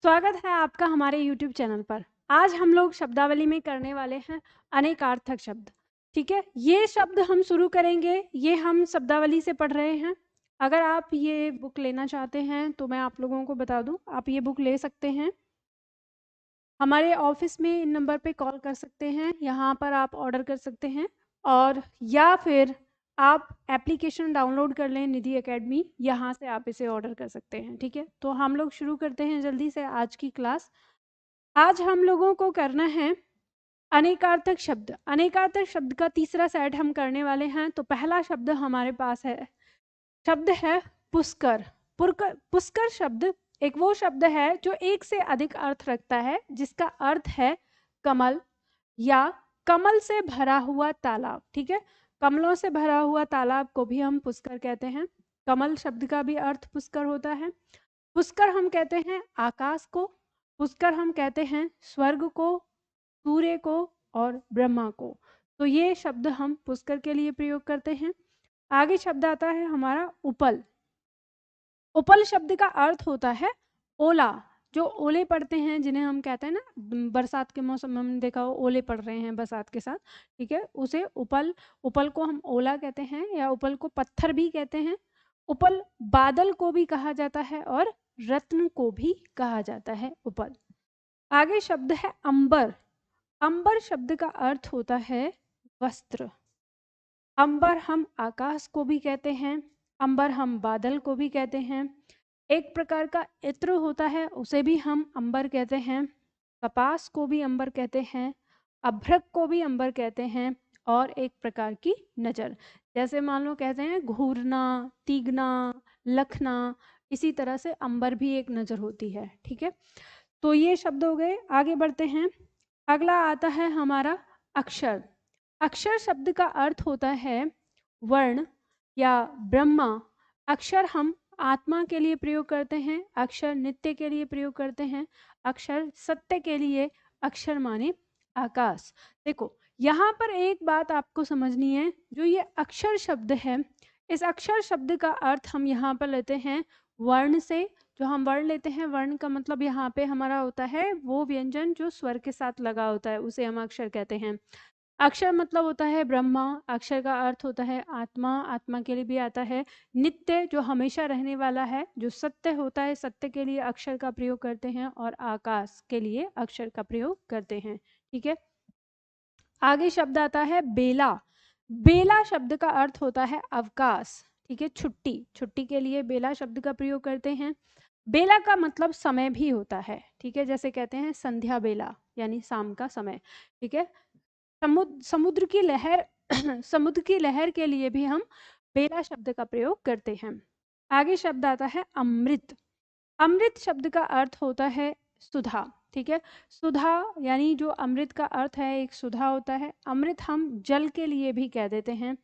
स्वागत है आपका हमारे YouTube चैनल पर। आज हम लोग शब्दावली में करने वाले हैं अनेकार्थक शब्द। ठीक है, ये शब्द हम शुरू करेंगे, ये हम शब्दावली से पढ़ रहे हैं। अगर आप ये बुक लेना चाहते हैं तो मैं आप लोगों को बता दूं, आप ये बुक ले सकते हैं। हमारे ऑफिस में इन नंबर पे कॉल कर सकते हैं, यहाँ पर आप ऑर्डर कर सकते हैं, और या फिर आप एप्लीकेशन डाउनलोड कर लें निधि एकेडमी, यहाँ से आप इसे ऑर्डर कर सकते हैं। ठीक है, तो हम लोग शुरू करते हैं जल्दी से आज की क्लास। आज हम लोगों को करना है अनेकार्थक शब्द। अनेकार्थक शब्द का तीसरा सेट हम करने वाले हैं। तो पहला शब्द हमारे पास है, शब्द है पुष्कर। पुष्कर शब्द एक वो शब्द है जो एक से अधिक अर्थ रखता है, जिसका अर्थ है कमल या कमल से भरा हुआ तालाब। ठीक है, कमलों से भरा हुआ तालाब को भी हम पुष्कर कहते हैं। कमल शब्द का भी अर्थ पुष्कर होता है। पुष्कर हम कहते हैं आकाश को, पुष्कर हम कहते हैं स्वर्ग को, सूर्य को और ब्रह्मा को। तो ये शब्द हम पुष्कर के लिए प्रयोग करते हैं। आगे शब्द आता है हमारा उपल। उपल शब्द का अर्थ होता है ओला। जो ओले पड़ते हैं, जिन्हें हम कहते हैं ना, बरसात के मौसम में हमने देखा हो ओले पड़ रहे हैं बरसात के साथ। ठीक है, उसे उपल, उपल को हम ओला कहते हैं, या उपल को पत्थर भी कहते हैं। उपल बादल को भी कहा जाता है और रत्न को भी कहा जाता है उपल। आगे शब्द है अंबर। अंबर शब्द का अर्थ होता है वस्त्र। अंबर हम आकाश को भी कहते हैं, अंबर हम बादल को भी कहते हैं। एक प्रकार का इत्र होता है, उसे भी हम अंबर कहते हैं। कपास को भी अंबर कहते हैं, अभ्रक को भी अंबर कहते हैं, और एक प्रकार की नजर, जैसे मान लो कहते हैं घूरना, तीगना, लखना, इसी तरह से अंबर भी एक नजर होती है। ठीक है, तो ये शब्द हो गए। आगे बढ़ते हैं। अगला आता है हमारा अक्षर। अक्षर शब्द का अर्थ होता है वर्ण या ब्रह्मा। अक्षर हम आत्मा के लिए प्रयोग करते हैं, अक्षर नित्य के लिए प्रयोग करते हैं, अक्षर सत्य के लिए, अक्षर माने आकाश। देखो, यहाँ पर एक बात आपको समझनी है, जो ये अक्षर शब्द है, इस अक्षर शब्द का अर्थ हम यहाँ पर लेते हैं वर्ण से। जो हम वर्ण लेते हैं, वर्ण का मतलब यहाँ पे हमारा होता है वो व्यंजन जो स्वर के साथ लगा होता है, उसे हम अक्षर कहते हैं। अक्षर मतलब होता है ब्रह्मा, अक्षर का अर्थ होता है आत्मा, आत्मा के लिए भी आता है नित्य, जो हमेशा रहने वाला है, जो सत्य होता है, सत्य के लिए अक्षर का प्रयोग करते हैं, और आकाश के लिए अक्षर का प्रयोग करते हैं। ठीक है, आगे शब्द आता है बेला। बेला शब्द का अर्थ होता है अवकाश। ठीक है, छुट्टी, छुट्टी के लिए बेला शब्द का प्रयोग करते हैं। बेला का मतलब समय भी होता है। ठीक है, जैसे कहते हैं संध्या बेला, यानी शाम का समय। ठीक है, समुद्र की लहर समुद्र की लहर के लिए भी हम बेला शब्द का प्रयोग करते हैं। आगे शब्द आता है अमृत। अमृत शब्द का अर्थ होता है सुधा। ठीक है, सुधा यानी जो अमृत का अर्थ है एक सुधा होता है। अमृत हम जल के लिए भी कह देते हैं,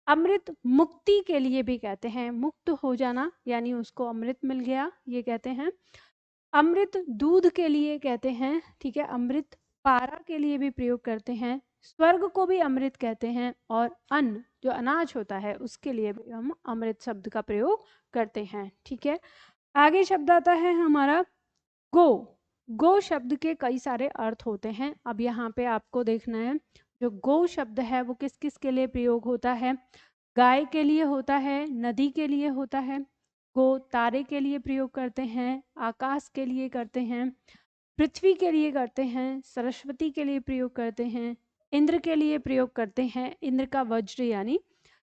अमृत मुक्ति के लिए भी कहते हैं, मुक्त हो जाना यानी उसको अमृत मिल गया, ये कहते हैं। अमृत दूध के लिए कहते हैं। ठीक है, अमृत पारा के लिए भी प्रयोग करते हैं, स्वर्ग को भी अमृत कहते हैं, और अन्न जो अनाज होता है उसके लिए भी हम अमृत शब्द का प्रयोग करते हैं। ठीक है, आगे शब्द आता है हमारा गो। गो शब्द के कई सारे अर्थ होते हैं। अब यहाँ पे आपको देखना है जो गो शब्द है वो किस किस के लिए प्रयोग होता है। गाय के लिए होता है, नदी के लिए होता है, गो तारे के लिए प्रयोग करते हैं, आकाश के लिए करते हैं, पृथ्वी के लिए करते हैं, सरस्वती के लिए प्रयोग करते हैं, इंद्र के लिए प्रयोग करते हैं, इंद्र का वज्र यानी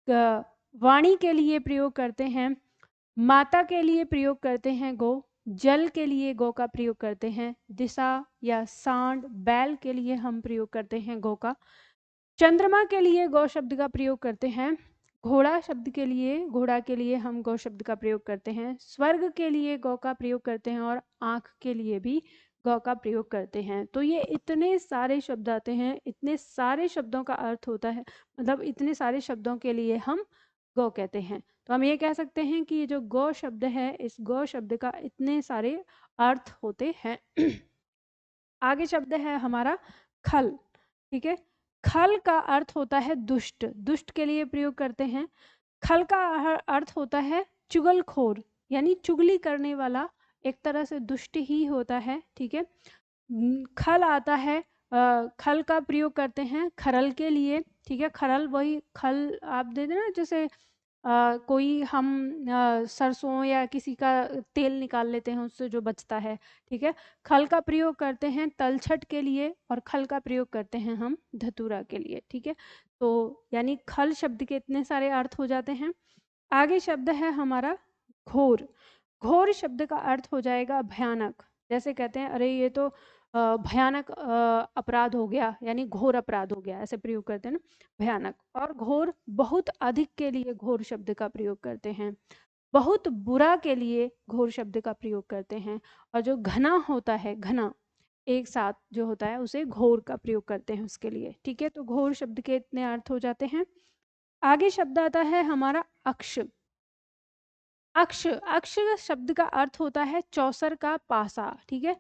वाणी के लिए प्रयोग करते हैं, माता के लिए प्रयोग करते हैं गो, जल के लिए गौ का प्रयोग करते हैं, दिशा या सांड बैल के लिए हम प्रयोग करते हैं गौ का, चंद्रमा के लिए गौ शब्द का प्रयोग करते हैं, घोड़ा शब्द के लिए, घोड़ा के लिए हम गौ शब्द का प्रयोग करते हैं, स्वर्ग के लिए गौ का प्रयोग करते हैं, और आँख के लिए भी गौ का प्रयोग करते हैं। तो ये इतने सारे शब्द आते हैं, इतने सारे शब्दों का अर्थ होता है, मतलब इतने सारे शब्दों के लिए हम गौ कहते हैं। तो हम ये कह सकते हैं कि ये जो गौ शब्द है, इस गौ शब्द का इतने सारे अर्थ होते हैं। आगे शब्द है हमारा खल। ठीक है, खल का अर्थ होता है दुष्ट, दुष्ट के लिए प्रयोग करते हैं। खल का अर्थ होता है चुगलखोर, यानी चुगली करने वाला एक तरह से दुष्ट ही होता है, ठीक है। खल आता है, खल का प्रयोग करते हैं खरल के लिए, ठीक है। खरल वही खल आप दे देना, जैसे कोई हम सरसों या किसी का तेल निकाल लेते हैं उससे जो बचता है, ठीक है। खल का प्रयोग करते हैं तलछट के लिए और खल का प्रयोग करते हैं हम धतूरा के लिए, ठीक है। तो यानी खल शब्द के इतने सारे अर्थ हो जाते हैं। आगे शब्द है हमारा घोर। घोर शब्द का अर्थ हो जाएगा भयानक। जैसे कहते हैं अरे ये तो भयानक अपराध हो गया, यानी घोर अपराध हो गया, ऐसे प्रयोग करते हैं ना, भयानक। और घोर बहुत अधिक के लिए घोर शब्द का प्रयोग करते हैं, बहुत बुरा के लिए घोर शब्द का प्रयोग करते हैं। और जो घना होता है, घना एक साथ जो होता है, उसे घोर का प्रयोग करते हैं उसके लिए, ठीक है। तो घोर शब्द के इतने अर्थ हो जाते हैं। आगे शब्द आता है हमारा अक्ष। अक्ष, अक्ष शब्द का अर्थ होता है चौसर का पासा, ठीक है।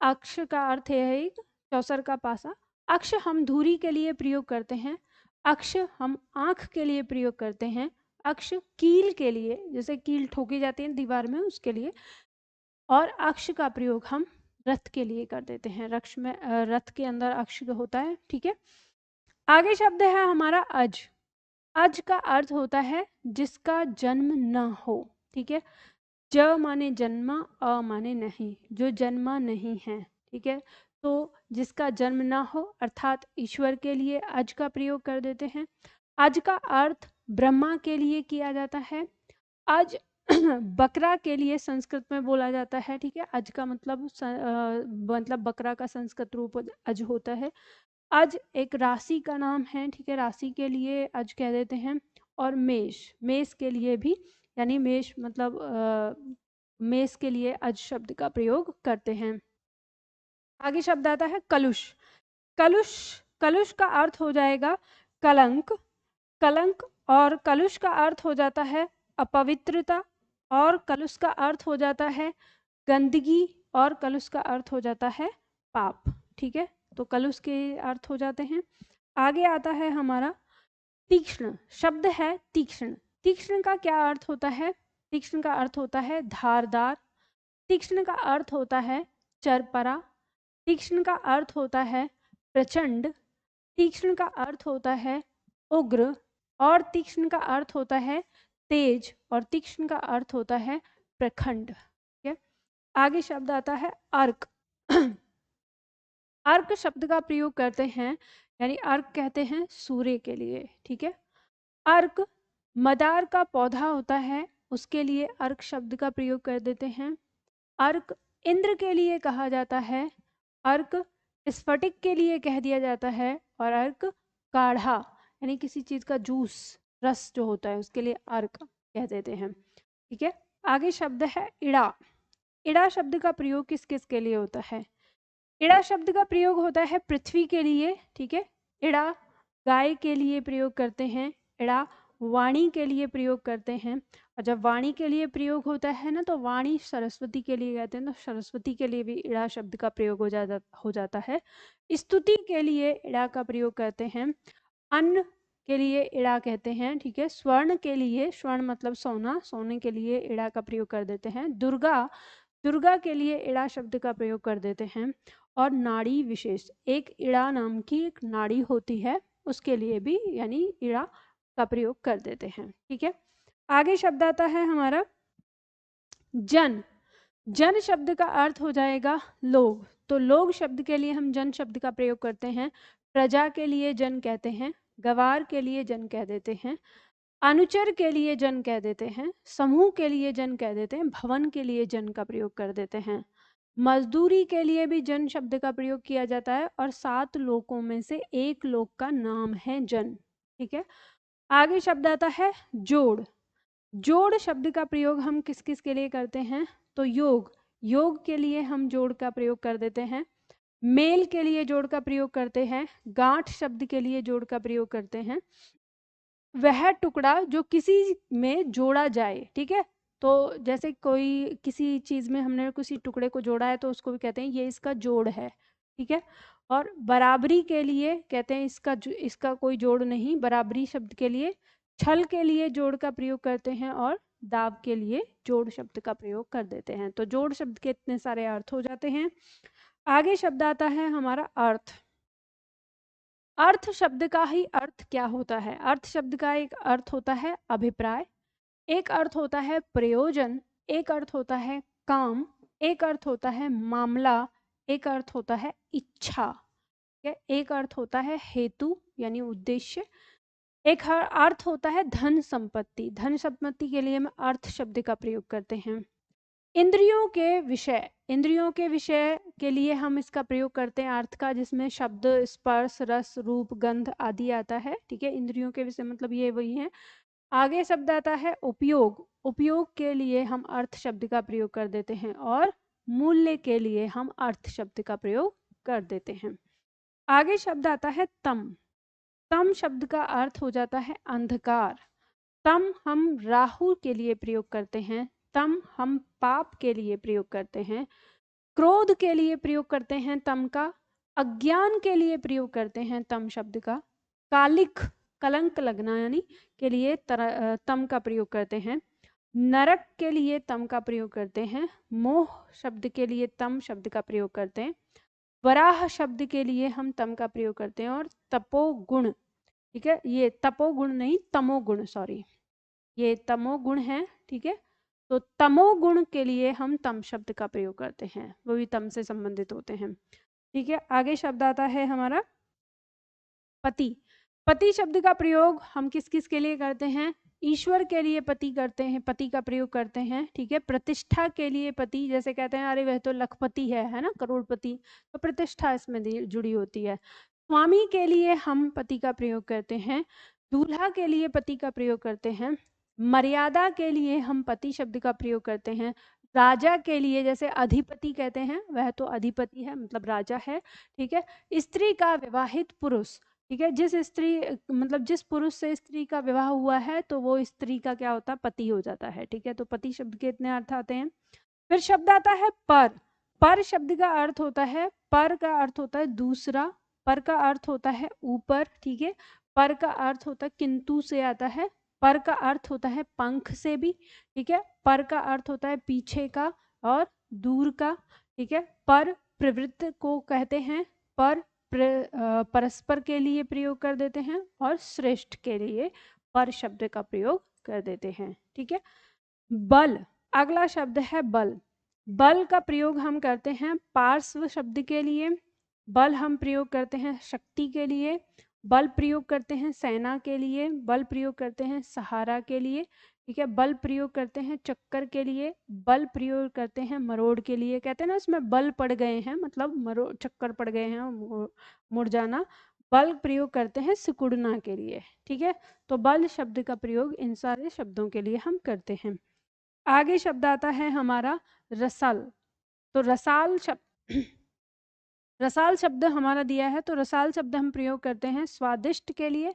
अक्ष का अर्थ है एक चौसर का पासा। अक्ष हम धुरी के लिए प्रयोग करते हैं, अक्ष हम आंख के लिए प्रयोग करते हैं, अक्ष कील के लिए, जैसे कील ठोकी जाती है दीवार में उसके लिए, और अक्ष का प्रयोग हम रथ के लिए कर देते हैं। रक्ष में रथ के अंदर अक्ष होता है, ठीक है। आगे शब्द है हमारा अज। अज का अर्थ होता है जिसका जन्म न हो, ठीक है। ज माने जन्मा, अ माने नहीं, जो जन्मा नहीं है, ठीक है। तो जिसका जन्म ना हो अर्थात ईश्वर के लिए अज का प्रयोग कर देते हैं। अज का अर्थ ब्रह्मा के लिए किया जाता है। अज बकरा के लिए संस्कृत में बोला जाता है, ठीक है। अज का मतलब मतलब बकरा का संस्कृत रूप अज होता है। अज एक राशि का नाम है, ठीक है, राशि के लिए अज कह देते हैं। और मेष, मेष के लिए भी, यानी मेष मतलब मेष के लिए अज शब्द का प्रयोग करते हैं। आगे शब्द आता है कलुष। कलुष, कलुष का अर्थ हो जाएगा कलंक, कलंक। और कलुष का अर्थ हो जाता है अपवित्रता, और कलुष का अर्थ हो जाता है गंदगी, और कलुष का अर्थ हो जाता है पाप, ठीक है। तो कलुष के अर्थ हो जाते हैं। आगे आता है हमारा तीक्ष्ण। शब्द है तीक्ष्ण। तीक्ष्ण का क्या अर्थ होता है? तीक्ष्ण का अर्थ होता है धारदार, तीक्ष्ण का अर्थ होता है चरपरा, तीक्ष्ण का अर्थ होता है प्रचंड, तीक्ष्ण का अर्थ होता है उग्र, और तीक्ष्ण का अर्थ होता है तेज, और तीक्ष्ण का अर्थ होता है प्रखंड, ठीक है। आगे शब्द आता है अर्क। अर्क शब्द का प्रयोग करते हैं, यानी अर्क कहते हैं सूर्य के लिए, ठीक है। अर्क मदार का पौधा होता है, उसके लिए अर्क शब्द का प्रयोग कर देते हैं। अर्क इंद्र के लिए कहा जाता है, अर्क स्फटिक के लिए कह दिया जाता है, और अर्क काढ़ा यानी किसी चीज का जूस, रस जो होता है उसके लिए अर्क कह देते हैं, ठीक है। आगे शब्द है इड़ा। इड़ा शब्द का प्रयोग किस किस के लिए होता है? इड़ा शब्द का प्रयोग होता है पृथ्वी के लिए, ठीक है। इड़ा गाय के लिए प्रयोग करते हैं, इड़ा वाणी के लिए प्रयोग करते हैं। और जब वाणी के लिए प्रयोग होता है ना, तो वाणी सरस्वती के लिए कहते हैं, तो सरस्वती के लिए भी इड़ा शब्द का प्रयोग हो जाता है। स्तुति के लिए इड़ा का प्रयोग करते हैं, अन्न के लिए इड़ा कहते हैं, ठीक है। स्वर्ण के लिए, स्वर्ण मतलब सोना, सोने के लिए इड़ा का प्रयोग कर देते हैं। दुर्गा, दुर्गा के लिए इड़ा शब्द का प्रयोग कर देते हैं। और नाड़ी विशेष, एक इड़ा नाम की एक नाड़ी होती है, उसके लिए भी यानी इड़ा का प्रयोग कर देते हैं, ठीक है। आगे शब्द आता है हमारा जन। जन शब्द का अर्थ हो जाएगा लोग, तो लोग शब्द के लिए हम जन शब्द का प्रयोग करते हैं। प्रजा के लिए जन कहते हैं, गवार के लिए जन कह देते हैं, अनुचर के लिए जन कह देते हैं, समूह के लिए जन कह देते हैं, भवन के लिए जन का प्रयोग कर देते हैं। मजदूरी के लिए भी जन शब्द का प्रयोग किया जाता है, और 7 लोकों में से एक लोक का नाम है जन, ठीक है। आगे शब्द आता है जोड़। जोड़ शब्द का प्रयोग हम किस किस के लिए करते हैं? तो योग, योग के लिए हम जोड़ का प्रयोग कर देते हैं। मेल के लिए जोड़ का प्रयोग करते हैं, गांठ शब्द के लिए जोड़ का प्रयोग करते हैं। वह टुकड़ा जो किसी में जोड़ा जाए, ठीक है। तो जैसे कोई किसी चीज में हमने किसी टुकड़े को जोड़ा है, तो उसको भी कहते हैं ये इसका जोड़ है, ठीक है। और बराबरी के लिए कहते हैं इसका कोई जोड़ नहीं, बराबरी शब्द के लिए। छल के लिए जोड़ का प्रयोग करते हैं, और दाव के लिए जोड़ शब्द का प्रयोग कर देते हैं। तो जोड़ शब्द के इतने सारे अर्थ हो जाते हैं। आगे शब्द आता है हमारा अर्थ। अर्थ शब्द का ही अर्थ क्या होता है? अर्थ शब्द का एक अर्थ होता है अभिप्राय, एक अर्थ होता है प्रयोजन, एक अर्थ होता है काम, एक अर्थ होता है मामला, एक अर्थ होता है इच्छा, एक अर्थ होता है हेतु यानी उद्देश्य, एक अर्थ होता है धन संपत्ति। धन संपत्ति के लिए हम अर्थ शब्द का प्रयोग करते हैं। इंद्रियों के विषय, इंद्रियों के विषय के लिए हम इसका प्रयोग करते हैं अर्थ का, जिसमें शब्द, स्पर्श, रस, रूप, गंध आदि आता है। ठीक है, इंद्रियों के विषय मतलब ये वही है। आगे शब्द आता है उपयोग। उपयोग के लिए हम अर्थ शब्द का प्रयोग कर देते हैं और मूल्य के लिए हम अर्थ शब्द का प्रयोग कर देते हैं। आगे शब्द आता है तम। तम शब्द का अर्थ हो जाता है अंधकार। तम हम राहु के लिए प्रयोग करते हैं, तम हम पाप के लिए प्रयोग करते हैं, क्रोध के लिए प्रयोग करते हैं तम का, अज्ञान के लिए प्रयोग करते हैं तम शब्द का, कालिक कलंक लगना यानी के लिए तम का प्रयोग करते हैं, नरक के लिए तम का प्रयोग करते हैं, मोह शब्द के लिए तम शब्द का प्रयोग करते हैं, वराह शब्द के लिए हम तम का प्रयोग करते हैं, और तपोगुण, ठीक है, ये तपोगुण नहीं तमोगुण, सॉरी, ये तमोगुण है। ठीक है, तो तमोगुण के लिए हम तम शब्द का प्रयोग करते हैं, वो भी तम से संबंधित होते हैं। ठीक है, आगे शब्द आता है हमारा पति। पति शब्द का प्रयोग हम किस किस के लिए करते हैं? ईश्वर के लिए पति करते हैं, पति का प्रयोग करते हैं। ठीक है, प्रतिष्ठा के लिए पति, जैसे कहते हैं अरे वह तो लखपति है ना, करोड़पति, तो प्रतिष्ठा इसमें जुड़ी होती है। स्वामी के लिए हम पति का प्रयोग करते हैं, दूल्हा के लिए पति का प्रयोग करते हैं, मर्यादा के लिए हम पति शब्द का प्रयोग करते हैं, राजा के लिए जैसे अधिपति कहते हैं, वह तो अधिपति है मतलब राजा है। ठीक है, स्त्री का विवाहित पुरुष, ठीक है, जिस स्त्री मतलब जिस पुरुष से स्त्री का विवाह हुआ है तो वो स्त्री का क्या होता है? पति हो जाता है। ठीक है, तो पति शब्द के इतने अर्थ आते हैं। फिर शब्द आता है पर। पर शब्द का अर्थ होता है, पर का अर्थ होता है दूसरा, पर का अर्थ होता है ऊपर। ठीक है, पर का अर्थ होता है किंतु से आता है, पर का अर्थ होता है पंख से भी। ठीक है, पर का अर्थ होता है पीछे का और दूर का। ठीक है, पर प्रवृत्त को कहते हैं, पर परस्पर के लिए प्रयोग कर देते हैं, और श्रेष्ठ के लिए पर शब्द का प्रयोग कर देते हैं। ठीक है, बल, अगला शब्द है बल। बल का प्रयोग हम करते हैं पार्श्व शब्द के लिए, बल हम प्रयोग करते हैं शक्ति के लिए, बल प्रयोग करते हैं सेना के लिए, बल प्रयोग करते हैं सहारा के लिए। ठीक है, बल प्रयोग करते हैं चक्कर के लिए, बल प्रयोग करते हैं मरोड़ के लिए। कहते हैं ना उसमें बल पड़ गए हैं, मतलब मरोड़ चक्कर पड़ गए हैं, मुड़ जाना। बल प्रयोग करते हैं सिकुड़ना के लिए। ठीक है, तो बल शब्द का प्रयोग इन सारे शब्दों के लिए हम करते हैं। आगे शब्द आता है हमारा रसाल। तो रसाल शब्द रसाल शब्द हमारा दिया है, तो रसाल शब्द हम प्रयोग करते हैं स्वादिष्ट के लिए।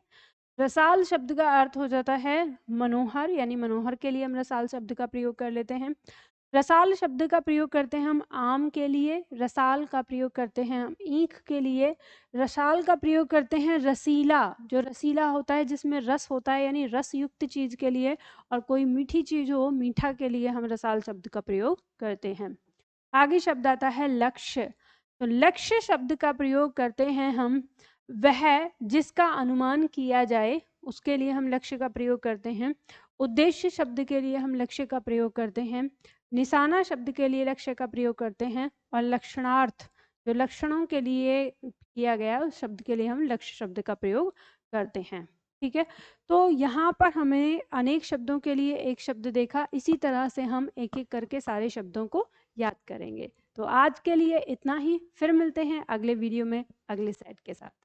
रसाल शब्द का अर्थ हो जाता है मनोहर, यानी मनोहर के लिए हम रसाल शब्द का प्रयोग कर लेते हैं। रसाल शब्द का प्रयोग करते हैं हम आम के लिए, रसाल का प्रयोग करते हैं हम ईख के लिए, रसाल का प्रयोग करते हैं रसीला, जो रसीला होता है जिसमें रस होता है यानी रस युक्त चीज के लिए, और कोई मीठी चीज हो मीठा के लिए हम रसाल शब्द का प्रयोग करते हैं। आगे शब्द आता है लक्ष्य। तो लक्ष्य शब्द का प्रयोग करते हैं हम वह जिसका अनुमान किया जाए, उसके लिए हम लक्ष्य का प्रयोग करते हैं। उद्देश्य शब्द के लिए हम लक्ष्य का प्रयोग करते हैं, निशाना शब्द के लिए लक्ष्य का प्रयोग करते हैं, और लक्षणार्थ जो लक्षणों के लिए किया गया उस शब्द के लिए हम लक्ष्य शब्द का प्रयोग करते हैं। ठीक है, तो यहाँ पर हमें अनेक शब्दों के लिए एक शब्द देखा, इसी तरह से हम एक एक करके सारे शब्दों को याद करेंगे। तो आज के लिए इतना ही, फिर मिलते हैं अगले वीडियो में अगले सेट के साथ।